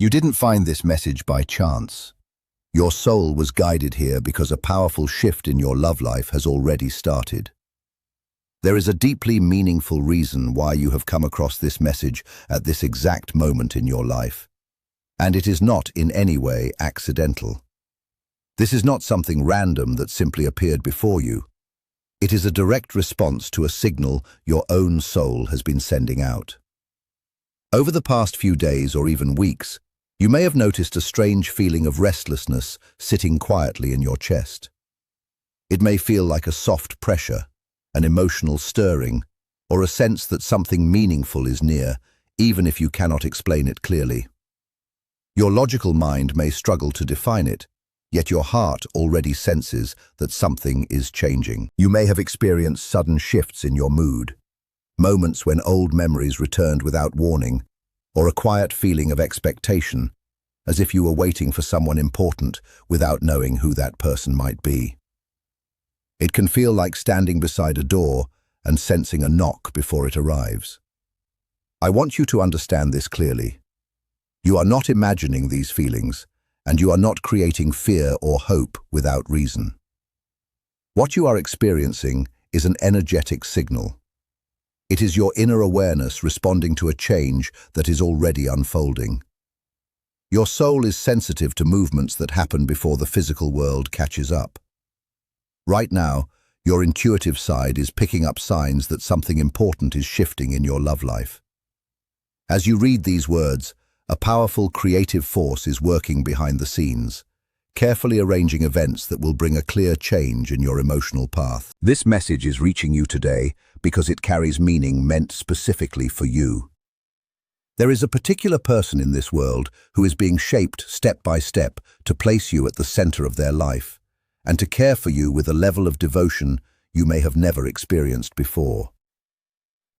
You didn't find this message by chance. Your soul was guided here because a powerful shift in your love life has already started. There is a deeply meaningful reason why you have come across this message at this exact moment in your life, and it is not in any way accidental. This is not something random that simply appeared before you. It is a direct response to a signal your own soul has been sending out. Over the past few days or even weeks, you may have noticed a strange feeling of restlessness sitting quietly in your chest. It may feel like a soft pressure, an emotional stirring, or a sense that something meaningful is near, even if you cannot explain it clearly. Your logical mind may struggle to define it, yet your heart already senses that something is changing. You may have experienced sudden shifts in your mood, moments when old memories returned without warning, or a quiet feeling of expectation, as if you were waiting for someone important without knowing who that person might be. It can feel like standing beside a door and sensing a knock before it arrives. I want you to understand this clearly. You are not imagining these feelings, and you are not creating fear or hope without reason. What you are experiencing is an energetic signal. It is your inner awareness responding to a change that is already unfolding. Your soul is sensitive to movements that happen before the physical world catches up. Right now, your intuitive side is picking up signs that something important is shifting in your love life. As you read these words, a powerful creative force is working behind the scenes, carefully arranging events that will bring a clear change in your emotional path. This message is reaching you today because it carries meaning meant specifically for you. There is a particular person in this world who is being shaped step by step to place you at the center of their life and to care for you with a level of devotion you may have never experienced before.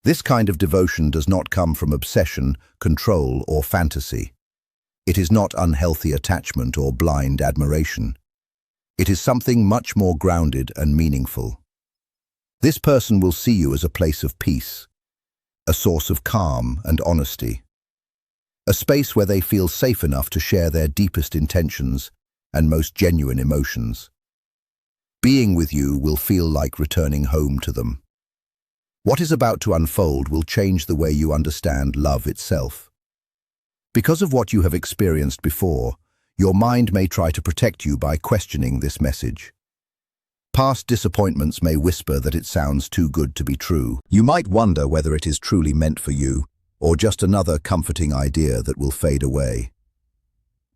This kind of devotion does not come from obsession, control, or fantasy. It is not unhealthy attachment or blind admiration. It is something much more grounded and meaningful. This person will see you as a place of peace, a source of calm and honesty, a space where they feel safe enough to share their deepest intentions and most genuine emotions. Being with you will feel like returning home to them. What is about to unfold will change the way you understand love itself. Because of what you have experienced before, your mind may try to protect you by questioning this message. Past disappointments may whisper that it sounds too good to be true. You might wonder whether it is truly meant for you, or just another comforting idea that will fade away.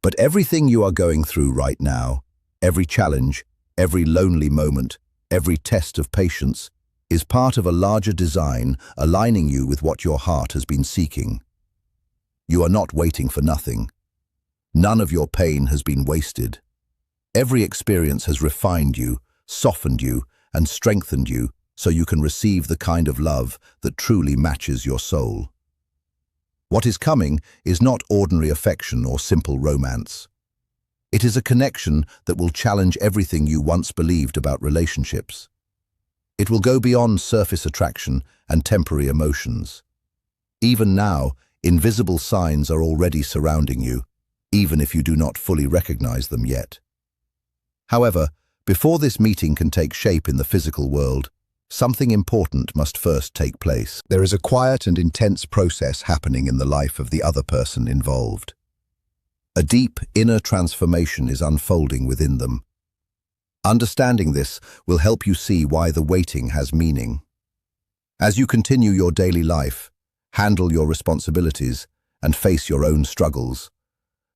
But everything you are going through right now, every challenge, every lonely moment, every test of patience, is part of a larger design aligning you with what your heart has been seeking. You are not waiting for nothing. None of your pain has been wasted. Every experience has refined you, softened you, and strengthened you so you can receive the kind of love that truly matches your soul. What is coming is not ordinary affection or simple romance. It is a connection that will challenge everything you once believed about relationships. It will go beyond surface attraction and temporary emotions. Even now, invisible signs are already surrounding you, even if you do not fully recognize them yet. However, before this meeting can take shape in the physical world, something important must first take place. There is a quiet and intense process happening in the life of the other person involved. A deep inner transformation is unfolding within them. Understanding this will help you see why the waiting has meaning. As you continue your daily life, handle your responsibilities, and face your own struggles,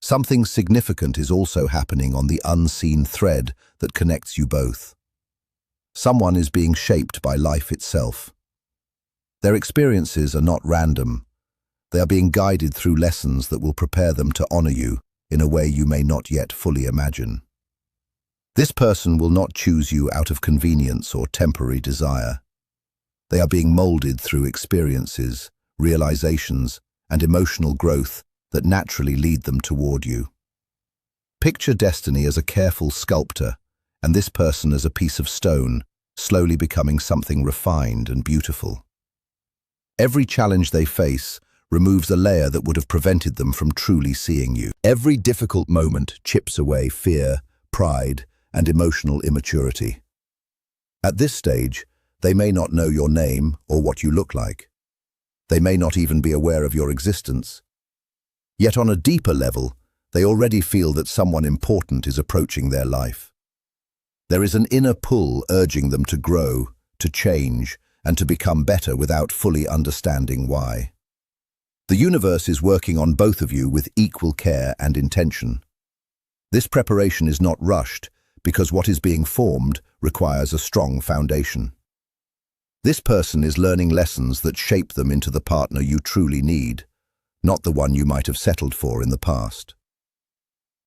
something significant is also happening on the unseen thread that connects you both. Someone is being shaped by life itself. Their experiences are not random. They are being guided through lessons that will prepare them to honor you in a way you may not yet fully imagine. This person will not choose you out of convenience or temporary desire. They are being molded through experiences, realizations, and emotional growth that naturally lead them toward you. Picture destiny as a careful sculptor, and this person as a piece of stone, slowly becoming something refined and beautiful. Every challenge they face removes a layer that would have prevented them from truly seeing you. Every difficult moment chips away fear, pride, and emotional immaturity. At this stage, they may not know your name or what you look like. They may not even be aware of your existence. Yet on a deeper level, they already feel that someone important is approaching their life. There is an inner pull urging them to grow, to change, and to become better without fully understanding why. The universe is working on both of you with equal care and intention. This preparation is not rushed because what is being formed requires a strong foundation. This person is learning lessons that shape them into the partner you truly need, not the one you might have settled for in the past.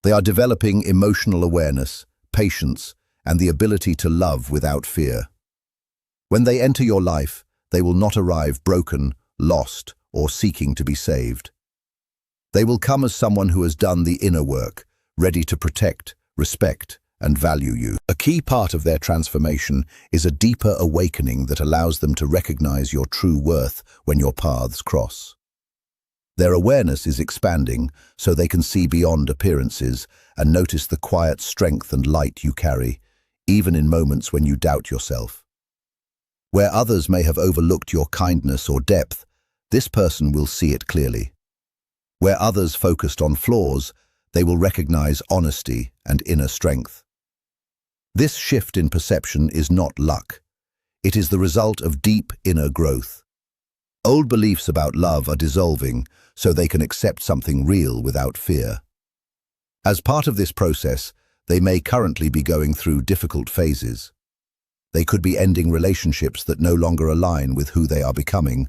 They are developing emotional awareness, patience, and the ability to love without fear. When they enter your life, they will not arrive broken, lost, or seeking to be saved. They will come as someone who has done the inner work, ready to protect, respect, and value you. A key part of their transformation is a deeper awakening that allows them to recognize your true worth when your paths cross. Their awareness is expanding so they can see beyond appearances and notice the quiet strength and light you carry, even in moments when you doubt yourself. Where others may have overlooked your kindness or depth, this person will see it clearly. Where others focused on flaws, they will recognize honesty and inner strength. This shift in perception is not luck. It is the result of deep inner growth. Old beliefs about love are dissolving so they can accept something real without fear. As part of this process, they may currently be going through difficult phases. They could be ending relationships that no longer align with who they are becoming,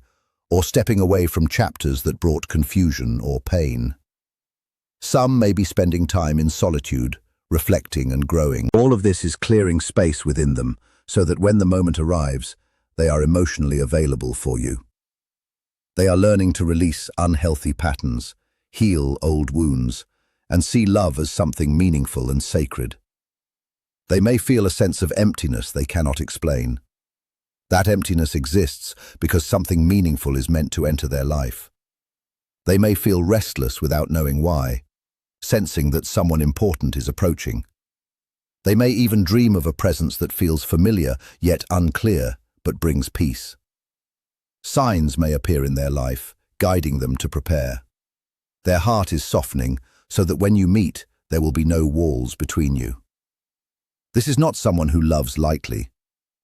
or stepping away from chapters that brought confusion or pain. Some may be spending time in solitude, reflecting and growing. All of this is clearing space within them so that when the moment arrives, they are emotionally available for you. They are learning to release unhealthy patterns, heal old wounds, and see love as something meaningful and sacred. They may feel a sense of emptiness they cannot explain. That emptiness exists because something meaningful is meant to enter their life. They may feel restless without knowing why, sensing that someone important is approaching. They may even dream of a presence that feels familiar yet unclear, but brings peace. Signs may appear in their life, guiding them to prepare. Their heart is softening so that when you meet, there will be no walls between you. This is not someone who loves lightly.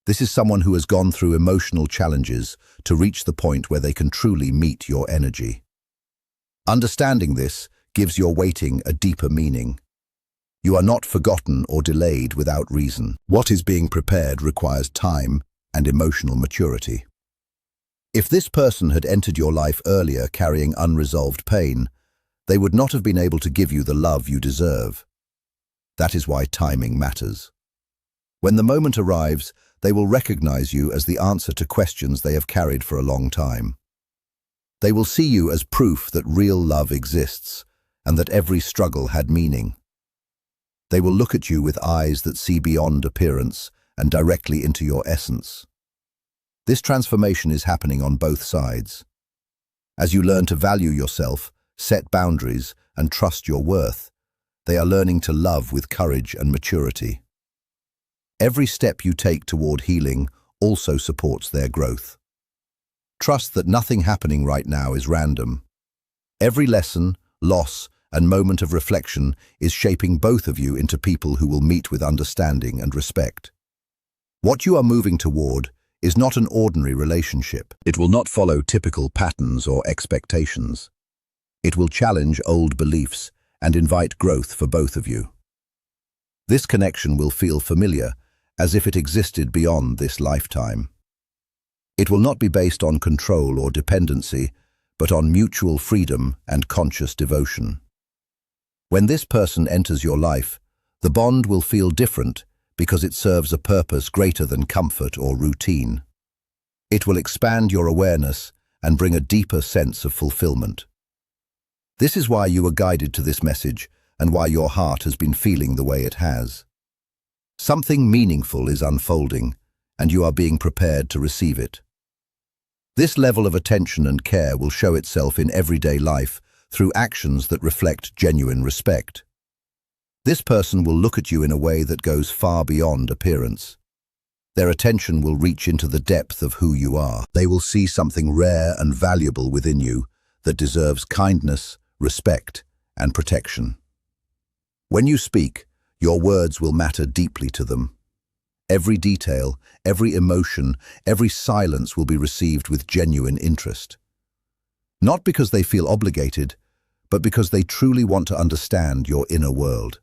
This is someone who has gone through emotional challenges to reach the point where they can truly meet your energy. Understanding this gives your waiting a deeper meaning. You are not forgotten or delayed without reason. What is being prepared requires time and emotional maturity. If this person had entered your life earlier carrying unresolved pain, they would not have been able to give you the love you deserve. That is why timing matters. When the moment arrives, they will recognize you as the answer to questions they have carried for a long time. They will see you as proof that real love exists and that every struggle had meaning. They will look at you with eyes that see beyond appearance and directly into your essence. This transformation is happening on both sides. As you learn to value yourself, set boundaries, and trust your worth, they are learning to love with courage and maturity. Every step you take toward healing also supports their growth. Trust that nothing happening right now is random. Every lesson, loss, and moment of reflection is shaping both of you into people who will meet with understanding and respect. What you are moving toward is not an ordinary relationship. It will not follow typical patterns or expectations. It will challenge old beliefs and invite growth for both of you. This connection will feel familiar, as if it existed beyond this lifetime. It will not be based on control or dependency, but on mutual freedom and conscious devotion. When this person enters your life, the bond will feel different because it serves a purpose greater than comfort or routine. It will expand your awareness and bring a deeper sense of fulfillment. This is why you are guided to this message and why your heart has been feeling the way it has. Something meaningful is unfolding, and you are being prepared to receive it. This level of attention and care will show itself in everyday life through actions that reflect genuine respect. This person will look at you in a way that goes far beyond appearance. Their attention will reach into the depth of who you are. They will see something rare and valuable within you that deserves kindness, respect, and protection. When you speak, your words will matter deeply to them. Every detail, every emotion, every silence will be received with genuine interest. Not because they feel obligated, but because they truly want to understand your inner world.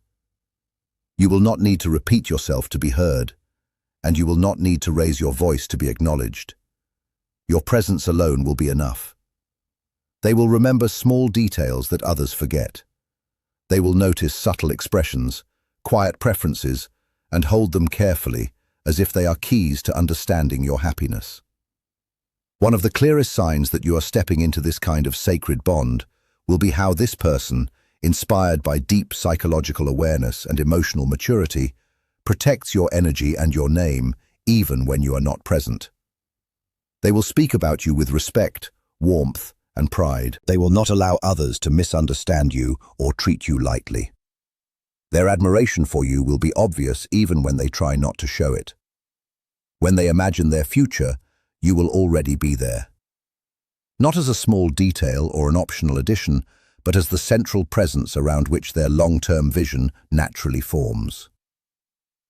You will not need to repeat yourself to be heard, and you will not need to raise your voice to be acknowledged. Your presence alone will be enough. They will remember small details that others forget. They will notice subtle expressions, quiet preferences, and hold them carefully, as if they are keys to understanding your happiness. One of the clearest signs that you are stepping into this kind of sacred bond will be how this person, inspired by deep psychological awareness and emotional maturity, protects your energy and your name even when you are not present. They will speak about you with respect, warmth, and pride. They will not allow others to misunderstand you or treat you lightly. Their admiration for you will be obvious even when they try not to show it. When they imagine their future, you will already be there. Not as a small detail or an optional addition, but as the central presence around which their long-term vision naturally forms.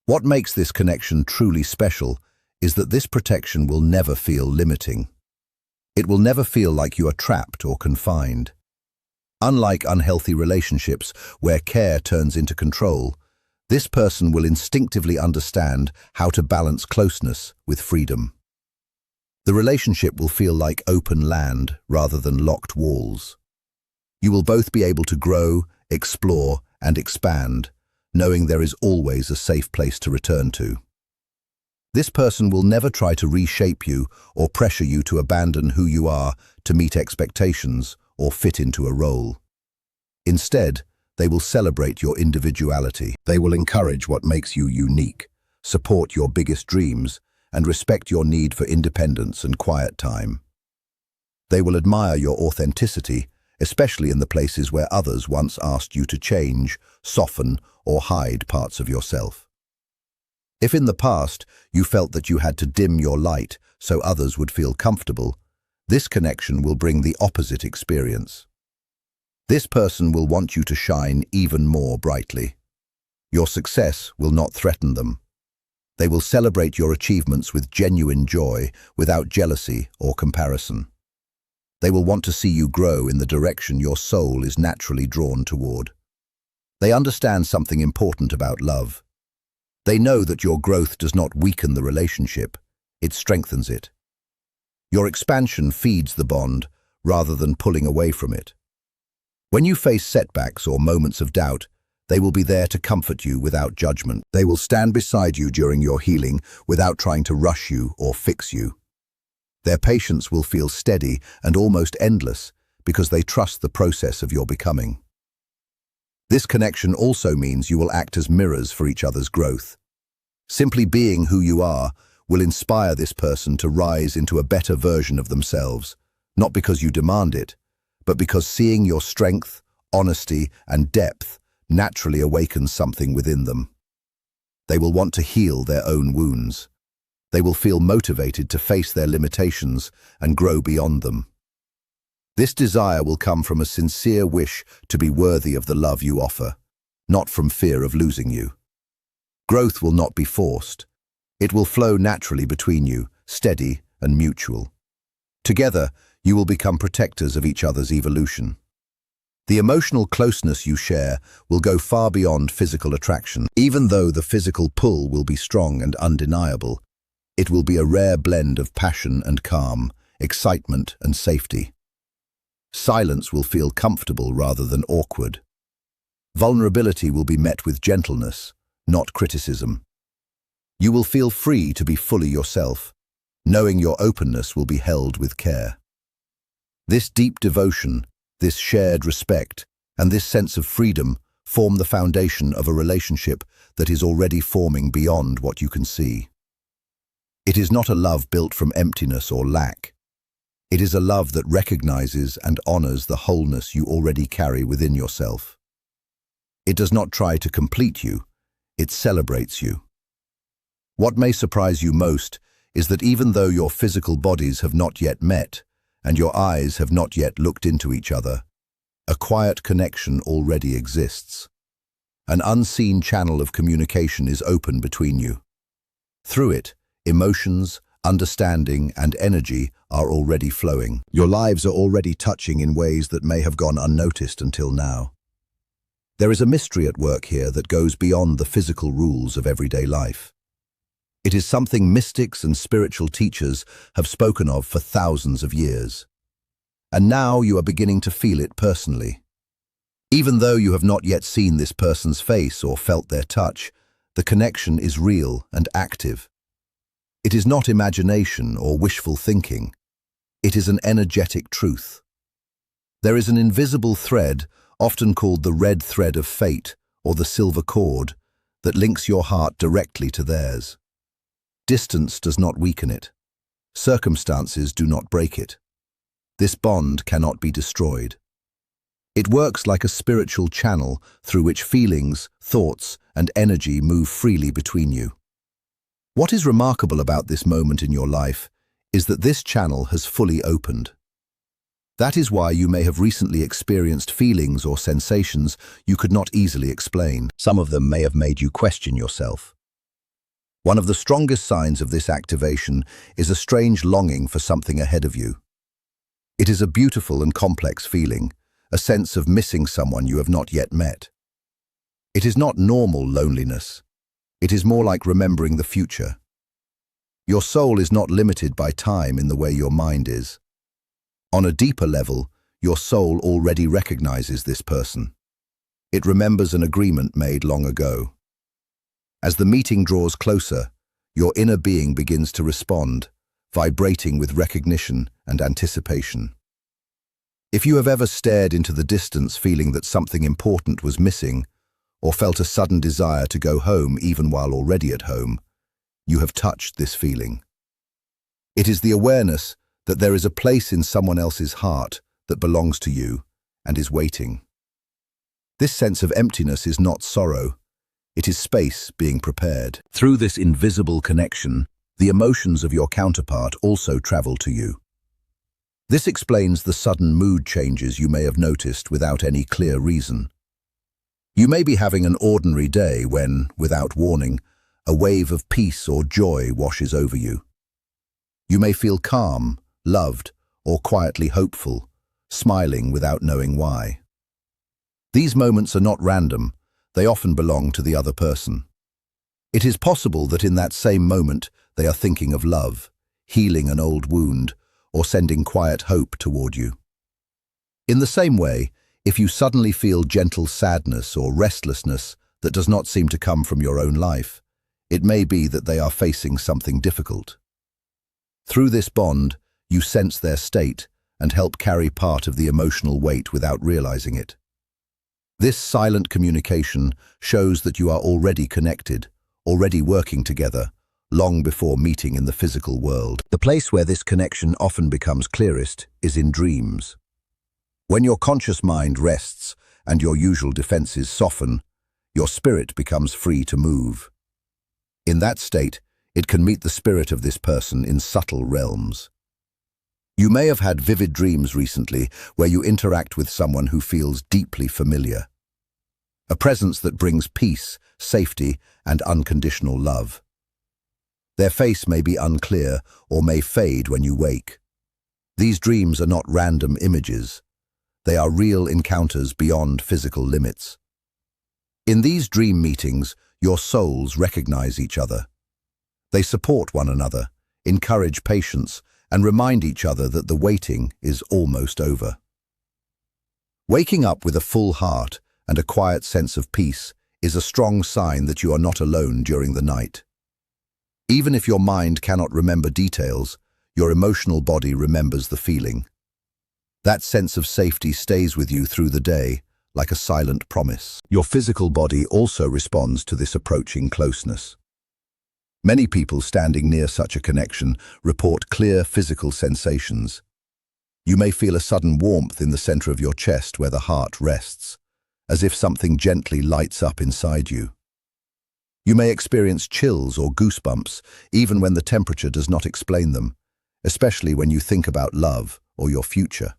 What makes this connection truly special is that this protection will never feel limiting. It will never feel like you are trapped or confined. Unlike unhealthy relationships where care turns into control, this person will instinctively understand how to balance closeness with freedom. The relationship will feel like open land rather than locked walls. You will both be able to grow, explore, and expand, knowing there is always a safe place to return to. This person will never try to reshape you or pressure you to abandon who you are to meet expectations or fit into a role. Instead, they will celebrate your individuality. They will encourage what makes you unique, support your biggest dreams, and respect your need for independence and quiet time. They will admire your authenticity, especially in the places where others once asked you to change, soften, or hide parts of yourself. If in the past you felt that you had to dim your light so others would feel comfortable, this connection will bring the opposite experience. This person will want you to shine even more brightly. Your success will not threaten them. They will celebrate your achievements with genuine joy, without jealousy or comparison. They will want to see you grow in the direction your soul is naturally drawn toward. They understand something important about love. They know that your growth does not weaken the relationship, it strengthens it. Your expansion feeds the bond rather than pulling away from it. When you face setbacks or moments of doubt, they will be there to comfort you without judgment. They will stand beside you during your healing without trying to rush you or fix you. Their patience will feel steady and almost endless because they trust the process of your becoming. This connection also means you will act as mirrors for each other's growth. Simply being who you are will inspire this person to rise into a better version of themselves, not because you demand it, but because seeing your strength, honesty, and depth naturally awakens something within them. They will want to heal their own wounds. They will feel motivated to face their limitations and grow beyond them. This desire will come from a sincere wish to be worthy of the love you offer, not from fear of losing you. Growth will not be forced. It will flow naturally between you, steady and mutual. Together, you will become protectors of each other's evolution. The emotional closeness you share will go far beyond physical attraction. Even though the physical pull will be strong and undeniable, it will be a rare blend of passion and calm, excitement and safety. Silence will feel comfortable rather than awkward. Vulnerability will be met with gentleness, not criticism. You will feel free to be fully yourself, knowing your openness will be held with care. This deep devotion, this shared respect, and this sense of freedom form the foundation of a relationship that is already forming beyond what you can see. It is not a love built from emptiness or lack. It is a love that recognizes and honors the wholeness you already carry within yourself. It does not try to complete you, it celebrates you. What may surprise you most is that even though your physical bodies have not yet met, and your eyes have not yet looked into each other, a quiet connection already exists. An unseen channel of communication is open between you. Through it, emotions, understanding, and energy are already flowing. Your lives are already touching in ways that may have gone unnoticed until now. There is a mystery at work here that goes beyond the physical rules of everyday life. It is something mystics and spiritual teachers have spoken of for thousands of years. And now you are beginning to feel it personally. Even though you have not yet seen this person's face or felt their touch, the connection is real and active. It is not imagination or wishful thinking. It is an energetic truth. There is an invisible thread, often called the red thread of fate or the silver cord, that links your heart directly to theirs. Distance does not weaken it. Circumstances do not break it. This bond cannot be destroyed. It works like a spiritual channel through which feelings, thoughts, and energy move freely between you. What is remarkable about this moment in your life is that this channel has fully opened. That is why you may have recently experienced feelings or sensations you could not easily explain. Some of them may have made you question yourself. One of the strongest signs of this activation is a strange longing for something ahead of you. It is a beautiful and complex feeling, a sense of missing someone you have not yet met. It is not normal loneliness. It is more like remembering the future. Your soul is not limited by time in the way your mind is. On a deeper level, your soul already recognizes this person. It remembers an agreement made long ago. As the meeting draws closer, your inner being begins to respond, vibrating with recognition and anticipation. If you have ever stared into the distance feeling that something important was missing, or felt a sudden desire to go home even while already at home, you have touched this feeling. It is the awareness that there is a place in someone else's heart that belongs to you and is waiting. This sense of emptiness is not sorrow. It is space being prepared. Through this invisible connection, the emotions of your counterpart also travel to you. This explains the sudden mood changes you may have noticed without any clear reason. You may be having an ordinary day when, without warning, a wave of peace or joy washes over you. You may feel calm, loved, or quietly hopeful, smiling without knowing why. These moments are not random. They often belong to the other person. It is possible that in that same moment they are thinking of love, healing an old wound, or sending quiet hope toward you. In the same way, if you suddenly feel gentle sadness or restlessness that does not seem to come from your own life, it may be that they are facing something difficult. Through this bond, you sense their state and help carry part of the emotional weight without realizing it. This silent communication shows that you are already connected, already working together, long before meeting in the physical world. The place where this connection often becomes clearest is in dreams. When your conscious mind rests and your usual defenses soften, your spirit becomes free to move. In that state, it can meet the spirit of this person in subtle realms. You may have had vivid dreams recently where you interact with someone who feels deeply familiar. A presence that brings peace, safety, and unconditional love. Their face may be unclear or may fade when you wake. These dreams are not random images. They are real encounters beyond physical limits. In these dream meetings, your souls recognize each other. They support one another, encourage patience, and remind each other that the waiting is almost over. Waking up with a full heart and a quiet sense of peace is a strong sign that you are not alone during the night. Even if your mind cannot remember details, your emotional body remembers the feeling. That sense of safety stays with you through the day, like a silent promise. Your physical body also responds to this approaching closeness. Many people standing near such a connection report clear physical sensations. You may feel a sudden warmth in the center of your chest where the heart rests, as if something gently lights up inside you. You may experience chills or goosebumps, even when the temperature does not explain them, especially when you think about love or your future.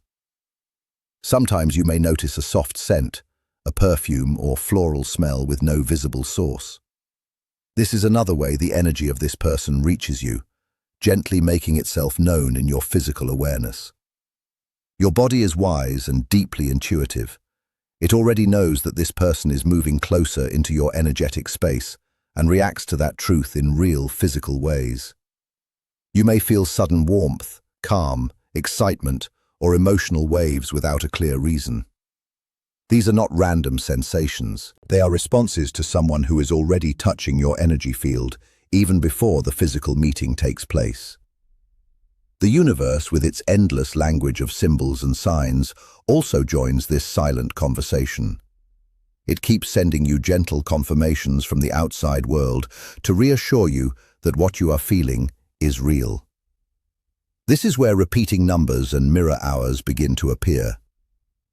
Sometimes you may notice a soft scent, a perfume or floral smell with no visible source. This is another way the energy of this person reaches you, gently making itself known in your physical awareness. Your body is wise and deeply intuitive. It already knows that this person is moving closer into your energetic space and reacts to that truth in real physical ways. You may feel sudden warmth, calm, excitement, or emotional waves without a clear reason. These are not random sensations. They are responses to someone who is already touching your energy field even before the physical meeting takes place. The universe, with its endless language of symbols and signs, also joins this silent conversation. It keeps sending you gentle confirmations from the outside world to reassure you that what you are feeling is real. This is where repeating numbers and mirror hours begin to appear.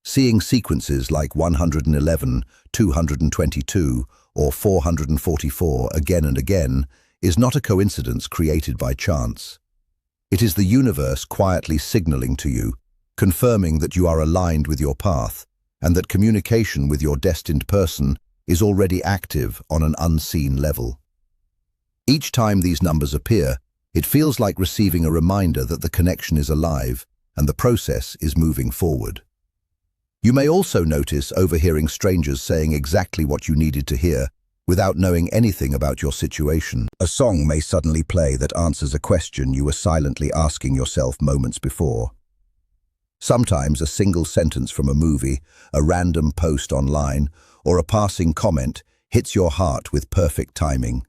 Seeing sequences like 111, 222, or 444 again and again is not a coincidence created by chance. It is the universe quietly signaling to you, confirming that you are aligned with your path and that communication with your destined person is already active on an unseen level. Each time these numbers appear, it feels like receiving a reminder that the connection is alive and the process is moving forward. You may also notice overhearing strangers saying exactly what you needed to hear without knowing anything about your situation. A song may suddenly play that answers a question you were silently asking yourself moments before. Sometimes a single sentence from a movie, a random post online, or a passing comment hits your heart with perfect timing.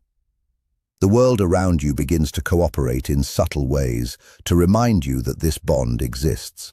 The world around you begins to cooperate in subtle ways to remind you that this bond exists.